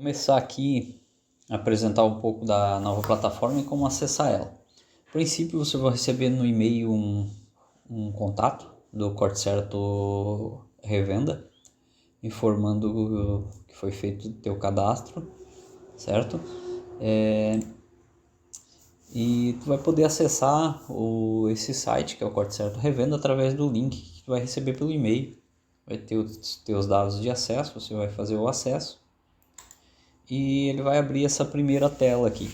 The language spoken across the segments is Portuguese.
Começar aqui a apresentar um pouco da nova plataforma e como acessar ela. A princípio você vai receber no e-mail um contato do Corte Certo Revenda, informando que foi feito o teu cadastro, certo? E tu vai poder acessar esse site, que é o Corte Certo Revenda, através do link que tu vai receber pelo e-mail. Vai ter os teus dados de acesso, você vai fazer o acesso e ele vai abrir essa primeira tela aqui.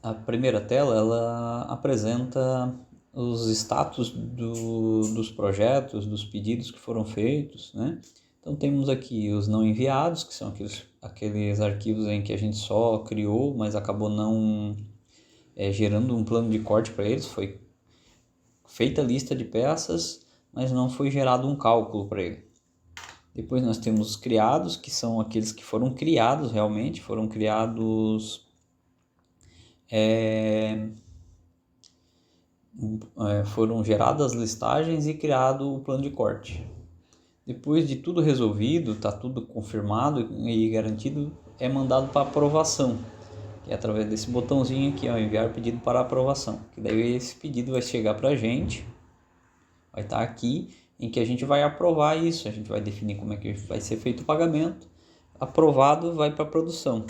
A primeira tela, ela apresenta os status dos projetos, dos pedidos que foram feitos, né? Então temos aqui os não enviados, que são aqueles arquivos em que a gente só criou, mas acabou não gerando um plano de corte para eles. Foi feita a lista de peças, mas não foi gerado um cálculo para ele. Depois nós temos os criados, que são aqueles que foram criados realmente, foram criados foram geradas listagens e criado o plano de corte. Depois de tudo resolvido, está tudo confirmado e garantido, é mandado para aprovação, que é através desse botãozinho aqui, ó, enviar pedido para aprovação, que daí esse pedido vai chegar para a gente, vai estar aqui, em que a gente vai aprovar isso, a gente vai definir como é que vai ser feito o pagamento, aprovado vai para a produção.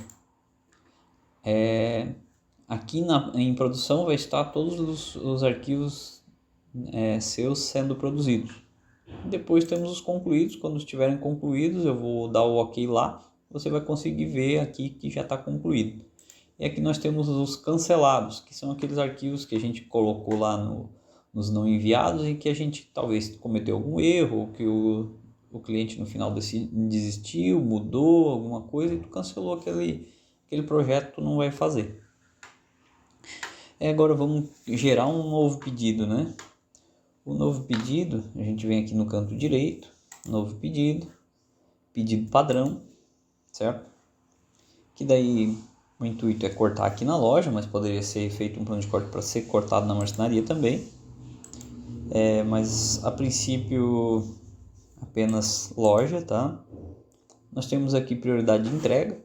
Aqui em produção vai estar todos os arquivos seus sendo produzidos. Depois temos os concluídos. Quando estiverem concluídos, eu vou dar o OK lá. Você vai conseguir ver aqui que já está concluído. E aqui nós temos os cancelados, que são aqueles arquivos que a gente colocou lá nos não enviados e que a gente talvez cometeu algum erro, ou que o cliente no final desistiu, mudou alguma coisa e tu cancelou aquele projeto, tu não vai fazer. Agora vamos gerar um novo pedido, né? O novo pedido, a gente vem aqui no canto direito, novo pedido, pedido padrão, certo? Que daí o intuito é cortar aqui na loja, mas poderia ser feito um plano de corte para ser cortado na marcenaria também. Mas a princípio apenas loja, tá? Nós temos aqui prioridade de entrega.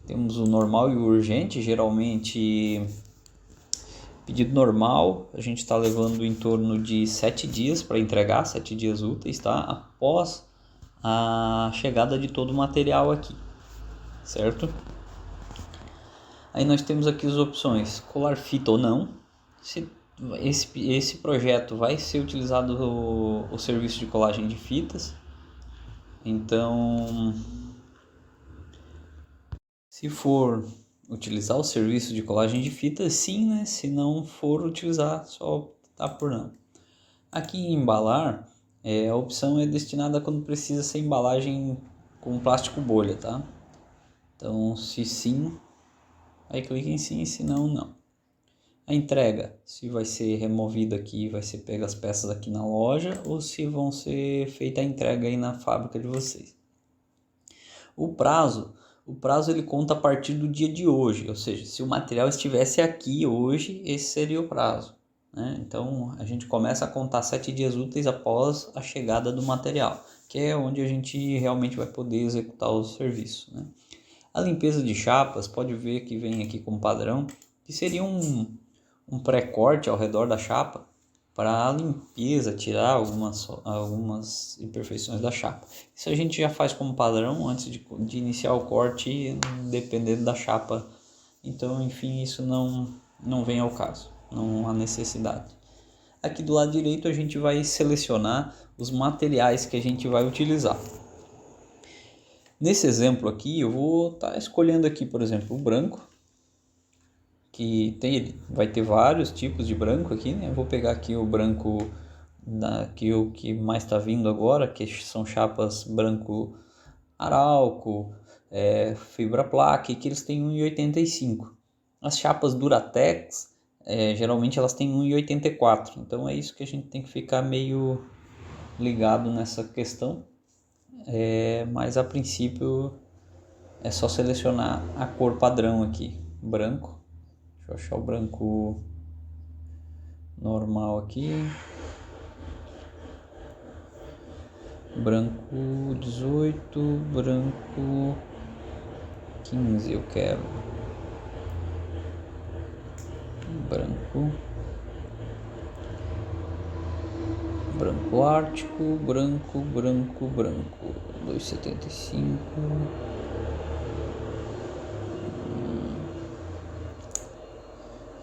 Temos o normal e o urgente. Geralmente, pedido normal, a gente está levando em torno de 7 dias para entregar, 7 dias úteis, tá? Após a chegada de todo o material aqui, certo? Aí nós temos aqui as opções, colar fita ou não. Se esse projeto vai ser utilizado o serviço de colagem de fitas, então se for utilizar o serviço de colagem de fitas, sim, né? Se não for utilizar, só tá por não. Aqui em embalar, a opção é destinada quando precisa ser embalagem com plástico bolha, tá? Então, se sim, aí clica em sim, se não, não. A entrega, se vai ser removido aqui, vai ser pega as peças aqui na loja ou se vão ser feita a entrega aí na fábrica de vocês. O prazo ele conta a partir do dia de hoje, ou seja, se o material estivesse aqui hoje, esse seria o prazo, né? Então a gente começa a contar 7 dias úteis após a chegada do material, que é onde a gente realmente vai poder executar o serviço, né? A limpeza de chapas, pode ver que vem aqui como padrão, que seria um pré-corte ao redor da chapa para a limpeza, tirar algumas imperfeições da chapa. Isso a gente já faz como padrão antes de iniciar o corte, dependendo da chapa. Então, enfim, isso não vem ao caso, não há necessidade. Aqui do lado direito a gente vai selecionar os materiais que a gente vai utilizar. Nesse exemplo aqui eu vou estar escolhendo aqui, por exemplo, o branco, que vai ter vários tipos de branco aqui, né? Eu vou pegar aqui o branco o que mais está vindo agora, que são chapas branco Arauco, fibra plaque, que eles têm 1,85. As chapas Duratex, geralmente elas têm 1,84. Então é isso que a gente tem que ficar meio ligado nessa questão. Mas a princípio é só selecionar a cor padrão aqui, branco. Deixa eu achar o branco normal aqui. branco 18, branco 15 eu quero. Branco ártico, branco, 2,75.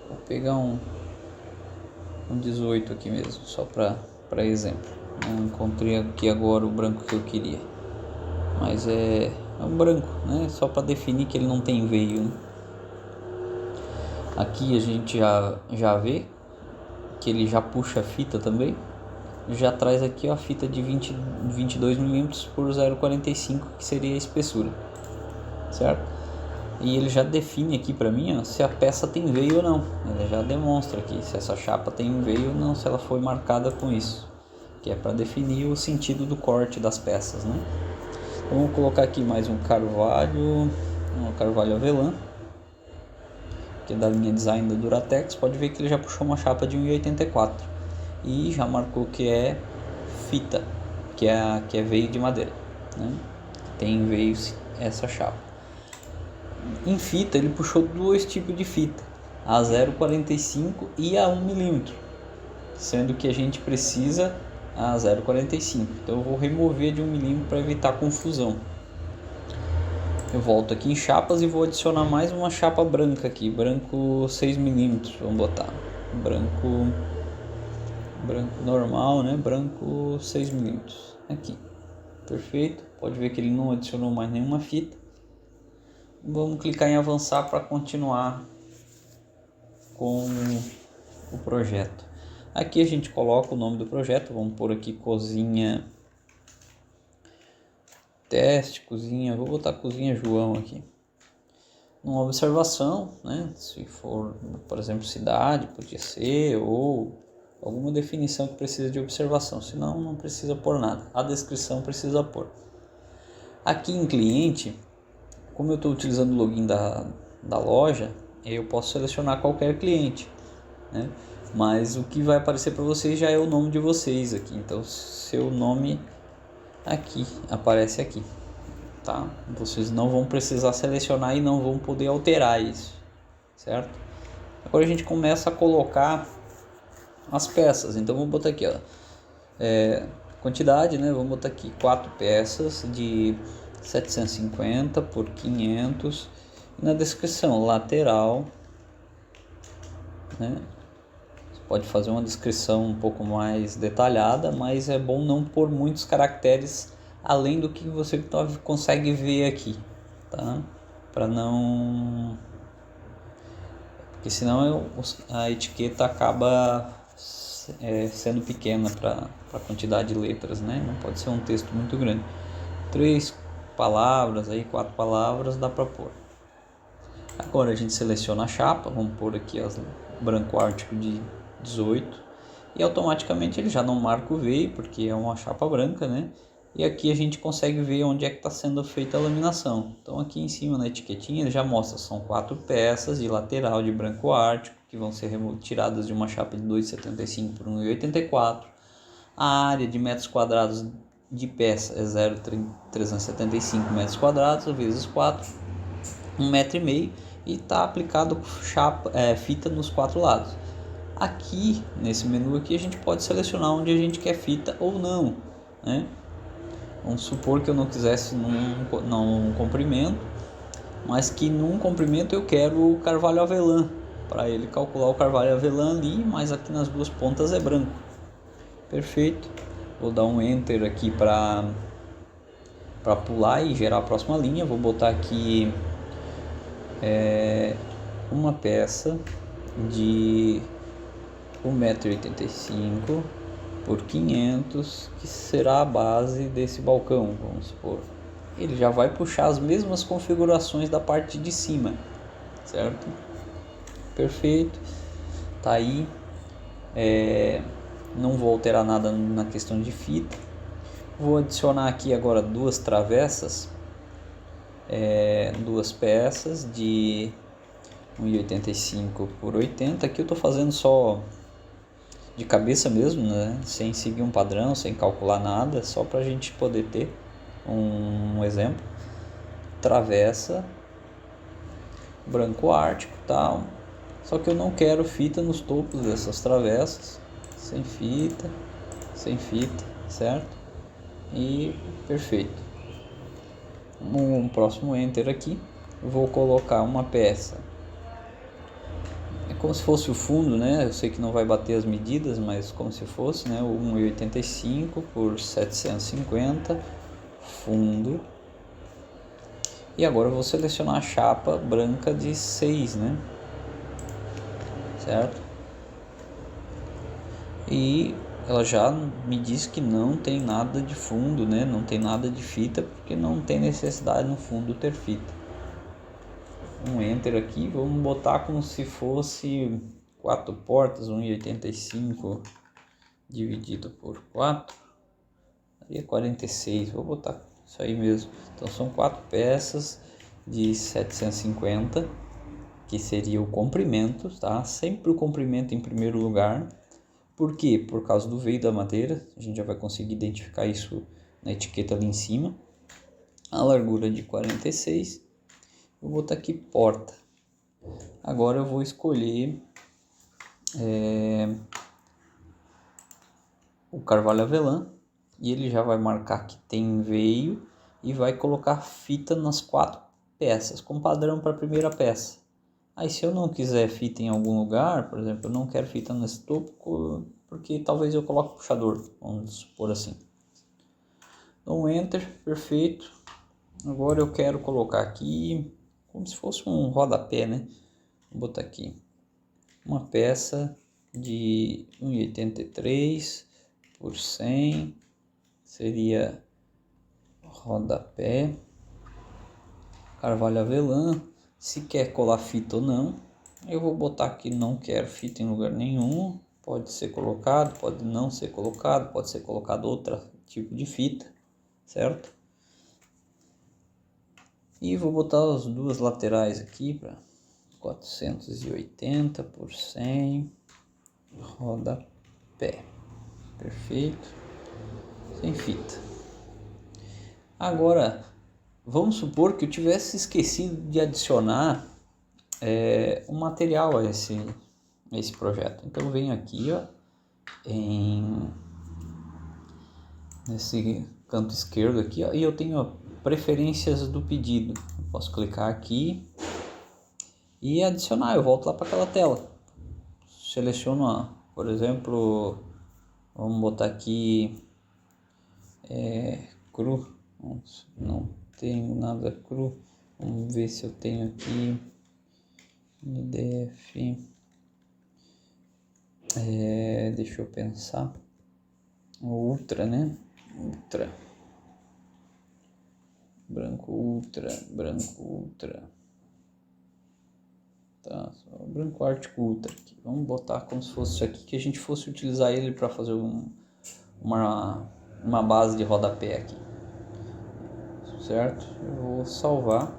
Vou pegar um 18 aqui mesmo, só para exemplo. Não encontrei aqui agora o branco que eu queria, mas é um branco, né? Só para definir que ele não tem veio, né? Aqui a gente já vê que ele já puxa a fita também. Já traz aqui a fita de 22 mm por 0,45, que seria a espessura, certo? E ele já define aqui para mim, ó, se a peça tem veio ou não. Ele já demonstra aqui se essa chapa tem veio ou não, se ela foi marcada com isso, que é para definir o sentido do corte das peças, né? Então, vamos colocar aqui mais um carvalho avelã, que é da linha design da Duratex. Pode ver que ele já puxou uma chapa de 1,84 e já marcou que é fita, que é veio de madeira, né? Tem veio essa chapa. Em fita ele puxou dois tipos de fita, a 0,45 e a 1 mm, sendo que a gente precisa a 0,45. Então eu vou remover de 1 mm para evitar confusão. Eu volto aqui em chapas e vou adicionar mais uma chapa branca aqui, branco 6 mm, vamos botar branco normal, né? Branco 6 mm aqui. Perfeito. Pode ver que ele não adicionou mais nenhuma fita. Vamos clicar em avançar para continuar com o projeto. Aqui a gente coloca o nome do projeto. Vamos pôr aqui cozinha teste, cozinha. Vou botar cozinha João aqui. Uma observação, né? Se for, por exemplo, cidade, podia ser, ou alguma definição que precisa de observação, senão não precisa pôr nada. A descrição precisa pôr. Aqui em cliente, como eu estou utilizando o login da loja, eu posso selecionar qualquer cliente, né? Mas o que vai aparecer para vocês já é o nome de vocês aqui. Então, seu nome aqui aparece aqui, tá? Vocês não vão precisar selecionar e não vão poder alterar isso, certo? Agora a gente começa a colocar as peças. Então vamos botar aqui, ó, quantidade, né? Vamos botar aqui 4 peças de 750 por 500. E na descrição lateral, né? Você pode fazer uma descrição um pouco mais detalhada, mas é bom não pôr muitos caracteres além do que você consegue ver aqui, tá? Para não, porque senão a etiqueta acaba sendo pequena para a quantidade de letras, né? Não pode ser um texto muito grande. 3 palavras aí, 4 palavras dá para pôr. Agora a gente seleciona a chapa, vamos pôr aqui as branco ártico de 18 e automaticamente ele já não marca o veio porque é uma chapa branca, né? E aqui a gente consegue ver onde é que está sendo feita a laminação. Então aqui em cima na etiquetinha ele já mostra, são 4 peças de lateral de branco ártico que vão ser tiradas de uma chapa de 2,75 por 1,84. A área de metros quadrados de peça é 0,375 metros quadrados vezes 4, 1,5 metro, e está aplicado fita nos 4 lados. Aqui nesse menu aqui a gente pode selecionar onde a gente quer fita ou não, né? Vamos supor que eu não quisesse num comprimento, mas que num comprimento eu quero o carvalho avelã, para ele calcular o carvalho avelã ali, mas aqui nas duas pontas é branco. Perfeito. Vou dar um enter aqui para pular e gerar a próxima linha. Vou botar aqui uma peça de 1,85 m por 500, que será a base desse balcão, vamos supor. Ele já vai puxar as mesmas configurações da parte de cima, certo? Perfeito. Tá aí. Não vou alterar nada na questão de fita. Vou adicionar aqui agora 2 travessas, 2 peças de 1,85 por 80. Aqui eu estou fazendo só de cabeça mesmo, né? Sem seguir um padrão, sem calcular nada, só para a gente poder ter um exemplo. Travessa, branco ártico, tal. Só que eu não quero fita nos topos dessas travessas, sem fita, certo? E perfeito. No próximo Enter aqui, eu vou colocar uma peça. É como se fosse o fundo, né? Eu sei que não vai bater as medidas, mas como se fosse, né? O 1,85 por 750, fundo. E agora eu vou selecionar a chapa branca de 6, né? Certo? E ela já me diz que não tem nada de fundo, né? Não tem nada de fita, porque não tem necessidade no fundo ter fita. Um Enter aqui, vamos botar como se fosse 4 portas, 1,85 dividido por 4, daria 46, vou botar isso aí mesmo. Então são 4 peças de 750, que seria o comprimento, tá? Sempre o comprimento em primeiro lugar. Por quê? Por causa do veio da madeira, a gente já vai conseguir identificar isso na etiqueta ali em cima. A largura de 46, vou botar aqui porta. Agora eu vou escolher o carvalho avelã, e ele já vai marcar que tem veio e vai colocar fita nas 4 peças, com padrão para a primeira peça. Aí se eu não quiser fita em algum lugar, por exemplo, eu não quero fita nesse topo, porque talvez eu coloque puxador, vamos supor assim. Então Enter, perfeito. Agora eu quero colocar aqui, como se fosse um rodapé, né? Vou botar aqui uma peça de 1,83 por 100, seria rodapé, carvalho avelã. Se quer colar fita ou não, eu vou botar aqui não quero fita em lugar nenhum. Pode ser colocado, pode não ser colocado, pode ser colocado outro tipo de fita, certo? E vou botar as duas laterais aqui para 480 por 100, rodapé, perfeito, sem fita. Agora, vamos supor que eu tivesse esquecido de adicionar um material a esse projeto. Então eu venho aqui, ó, nesse canto esquerdo aqui, ó, e eu tenho, ó, preferências do pedido. Eu posso clicar aqui e adicionar. Eu volto lá para aquela tela. Seleciono, ó, por exemplo, vamos botar aqui cru. Não tenho nada cru. Vamos ver se eu tenho aqui NDF. Deixa eu pensar. Ultra, né? Ultra. Branco ultra. Tá, só branco ártico ultra aqui. Vamos botar como se fosse isso aqui, que a gente fosse utilizar ele para fazer uma base de rodapé aqui. Certo? Eu vou salvar.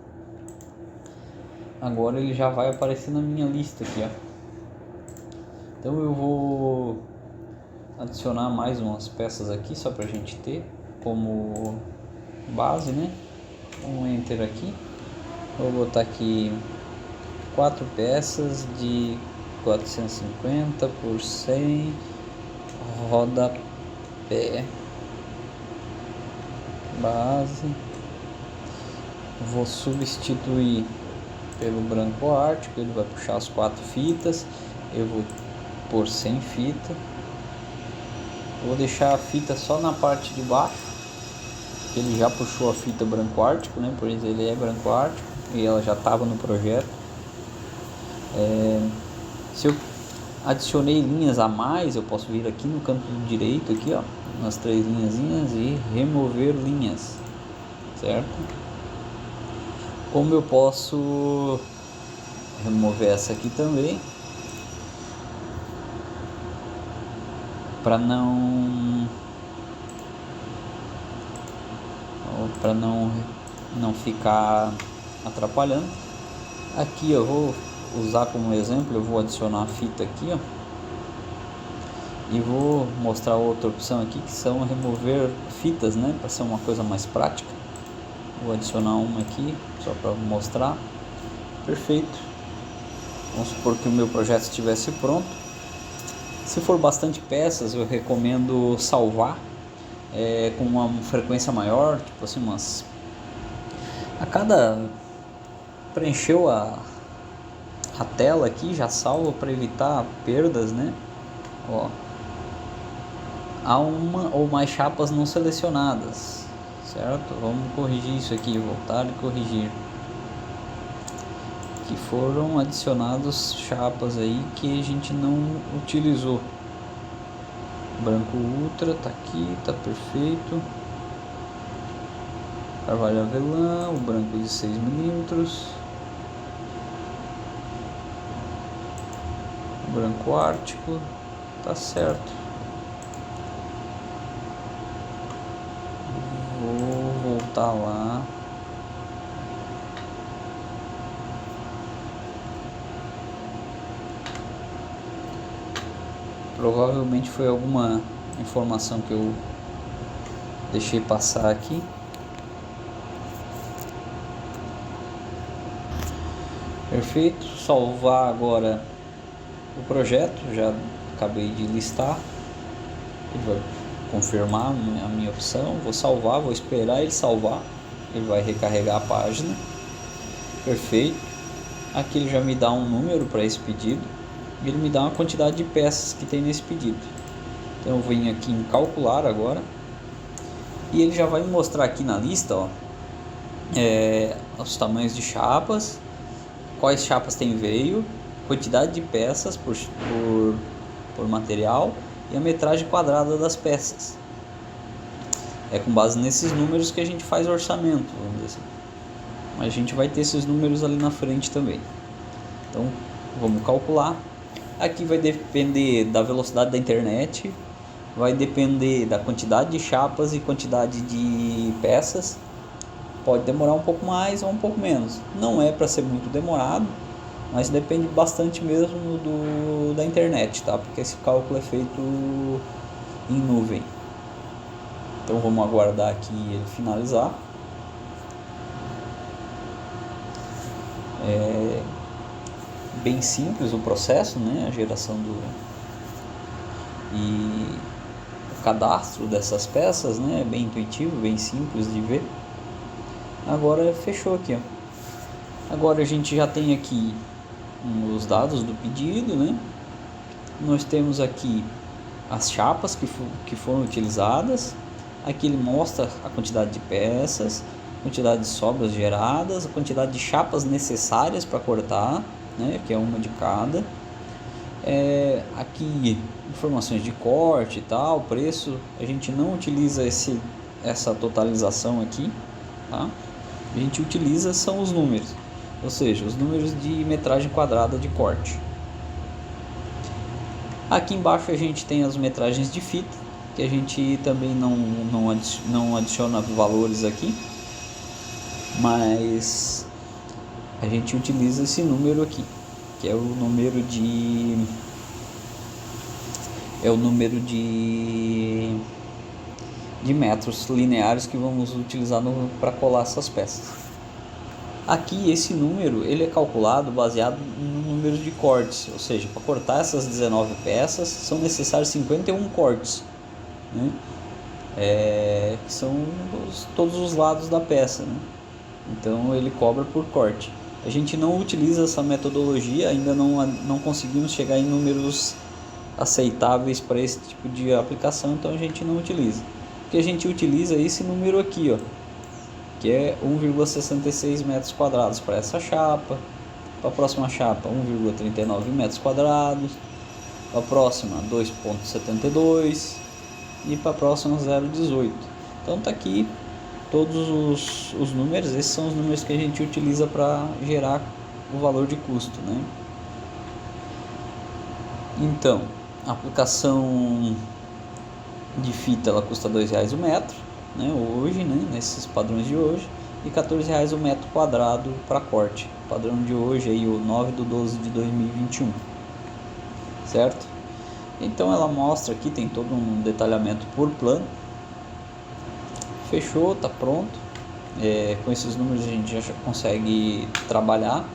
Agora ele já vai aparecer na minha lista aqui, ó. Então eu vou adicionar mais umas peças aqui só pra gente ter como base, né? Um Enter aqui. Vou botar aqui 4 peças de 450 por 100, rodapé, base. Vou substituir pelo branco ártico, ele vai puxar as 4 fitas. Eu vou pôr sem fita. Vou deixar a fita só na parte de baixo, que ele já puxou a fita branco ártico, né? Por isso ele é branco ártico e ela já estava no projeto. Se eu adicionei linhas a mais, eu posso vir aqui no canto direito aqui, ó, nas 3 linhazinhas, e remover linhas, certo? Como eu posso remover essa aqui também, para não ficar atrapalhando. Aqui eu vou usar como exemplo, eu vou adicionar a fita aqui, ó, E vou mostrar outra opção aqui, que são remover fitas, né, para ser uma coisa mais prática. Vou adicionar uma aqui só para mostrar. Perfeito. Vamos supor que o meu projeto estivesse pronto. Se for bastante peças, eu recomendo salvar com uma frequência maior, tipo assim, a cada preencheu a tela aqui, já salva para evitar perdas, né? Ó, há uma ou mais chapas não selecionadas, certo? Vamos corrigir isso aqui, voltar e corrigir. Que foram adicionados chapas aí que a gente não utilizou. Branco Ultra tá aqui, tá perfeito. Carvalho avelã, o branco de 6 milímetros. Branco ártico, tá certo. Vou voltar lá. Provavelmente foi alguma informação que eu deixei passar aqui. Perfeito, salvar agora o projeto, já acabei de listar. Ele vai confirmar a minha opção, vou salvar, vou esperar ele salvar, ele vai recarregar a página. Perfeito, aqui ele já me dá um número para esse pedido e ele me dá uma quantidade de peças que tem nesse pedido. Então eu venho aqui em calcular agora e ele já vai me mostrar aqui na lista, ó, os tamanhos de chapas, quais chapas tem veio, quantidade de peças por material e a metragem quadrada das peças. É com base nesses números que a gente faz o orçamento, vamos dizer assim. Mas a gente vai ter esses números ali na frente também. Então vamos calcular. Aqui vai depender da velocidade da internet, vai depender da quantidade de chapas e quantidade de peças. Pode demorar um pouco mais ou um pouco menos. Não é para ser muito demorado, mas depende bastante mesmo da internet, tá? Porque esse cálculo é feito em nuvem. Então vamos aguardar aqui ele finalizar. É bem simples o processo, né? A geração e o cadastro dessas peças, né? É bem intuitivo, bem simples de ver. Agora fechou aqui, ó. Agora a gente já tem aqui os dados do pedido, né? Nós temos aqui as chapas que foram utilizadas. Aqui ele mostra a quantidade de peças, quantidade de sobras geradas, a quantidade de chapas necessárias para cortar, né? Que é uma de cada. Aqui informações de corte e tal, preço. A gente não utiliza essa totalização aqui, tá? A gente utiliza são os números, ou seja, os números de metragem quadrada de corte. Aqui embaixo a gente tem as metragens de fita, que a gente também não adiciona valores aqui, mas a gente utiliza esse número aqui, que é o número de metros lineares que vamos utilizar para colar essas peças. Aqui esse número ele é calculado baseado no número de cortes, ou seja, para cortar essas 19 peças são necessários 51 cortes, né? Que são todos os lados da peça, né? Então ele cobra por corte. A gente não utiliza essa metodologia, ainda não conseguimos chegar em números aceitáveis para esse tipo de aplicação, então a gente não utiliza. Que a gente utiliza esse número aqui, ó, que é 1,66 metros quadrados para essa chapa, para a próxima chapa 1,39 metros quadrados, para a próxima 2,72 e para a próxima 0,18. Então tá aqui todos os números, esses são os números que a gente utiliza para gerar o valor de custo, né? Então, a aplicação de fita ela custa R$2 o metro, né, hoje, né, nesses padrões de hoje, e R$14 o metro quadrado para corte, padrão de hoje aí, o 9/12/2021, certo? Então ela mostra aqui, tem todo um detalhamento por plano. Fechou, tá pronto. Com esses números a gente já consegue trabalhar.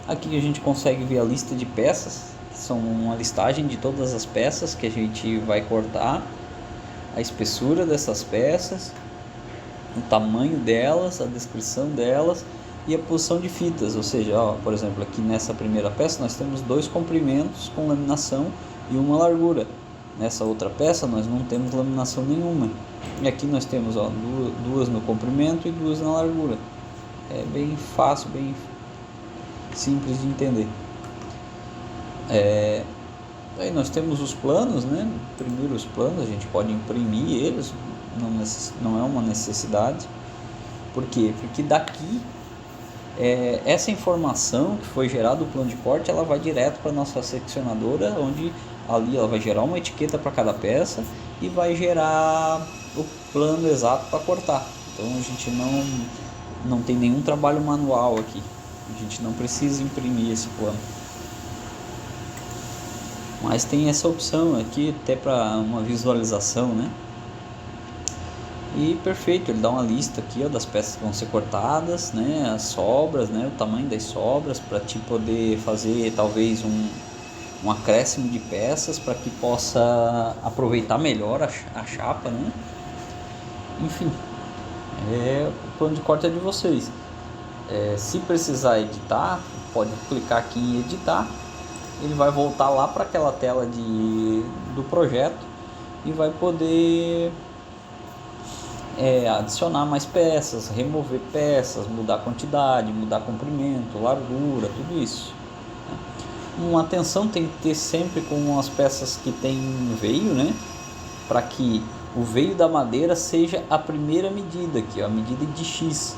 Aqui a gente consegue ver a lista de peças, que são uma listagem de todas as peças que a gente vai cortar, a espessura dessas peças, o tamanho delas, a descrição delas e a posição de fitas. Ou seja, por exemplo, aqui nessa primeira peça nós temos 2 comprimentos com laminação e uma largura. Nessa outra peça nós não temos laminação nenhuma. E aqui nós temos 2 no comprimento e 2 na largura. É bem fácil, bem simples de entender. Aí nós temos os planos, né? Primeiro os planos, a gente pode imprimir eles, não é uma necessidade. Por quê? Porque daqui, essa informação que foi gerada do plano de corte, ela vai direto para a nossa seccionadora, onde ali ela vai gerar uma etiqueta para cada peça e vai gerar o plano exato para cortar. Então a gente não tem nenhum trabalho manual aqui. A gente não precisa imprimir esse plano. Mas tem essa opção aqui até para uma visualização, né? E perfeito, ele dá uma lista aqui, das peças que vão ser cortadas, né? As sobras, né? O tamanho das sobras, para te poder fazer talvez um acréscimo de peças para que possa aproveitar melhor a chapa, né? Enfim, o plano de corte é de vocês. Se precisar editar, pode clicar aqui em editar. Ele vai voltar lá para aquela tela do projeto e vai poder adicionar mais peças, remover peças, mudar a quantidade, mudar comprimento, largura, tudo isso. Uma atenção tem que ter sempre com as peças que tem veio, né? Para que o veio da madeira seja a primeira medida aqui, a medida de X.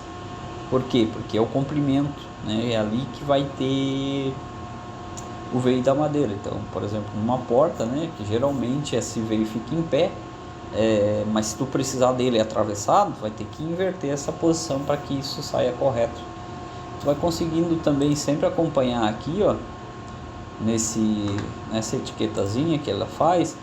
Por quê? Porque é o comprimento, né? É ali que vai ter o veio da madeira. Então, por exemplo, numa porta, né? Que geralmente esse veio fica em pé, mas se tu precisar dele atravessado, vai ter que inverter essa posição para que isso saia correto. Tu vai conseguindo também sempre acompanhar aqui, nessa etiquetazinha que ela faz,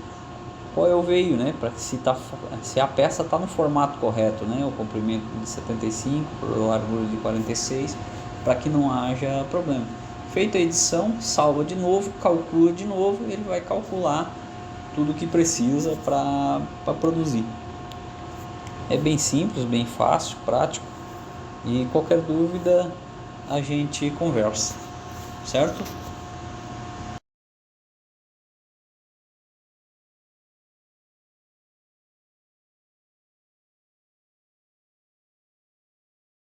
qual é o veio, né? Para se a peça está no formato correto, né? O comprimento de 75, a largura de 46, para que não haja problema. Feita a edição, salva de novo, calcula de novo, ele vai calcular tudo que precisa para produzir. É bem simples, bem fácil, prático, e qualquer dúvida a gente conversa, certo?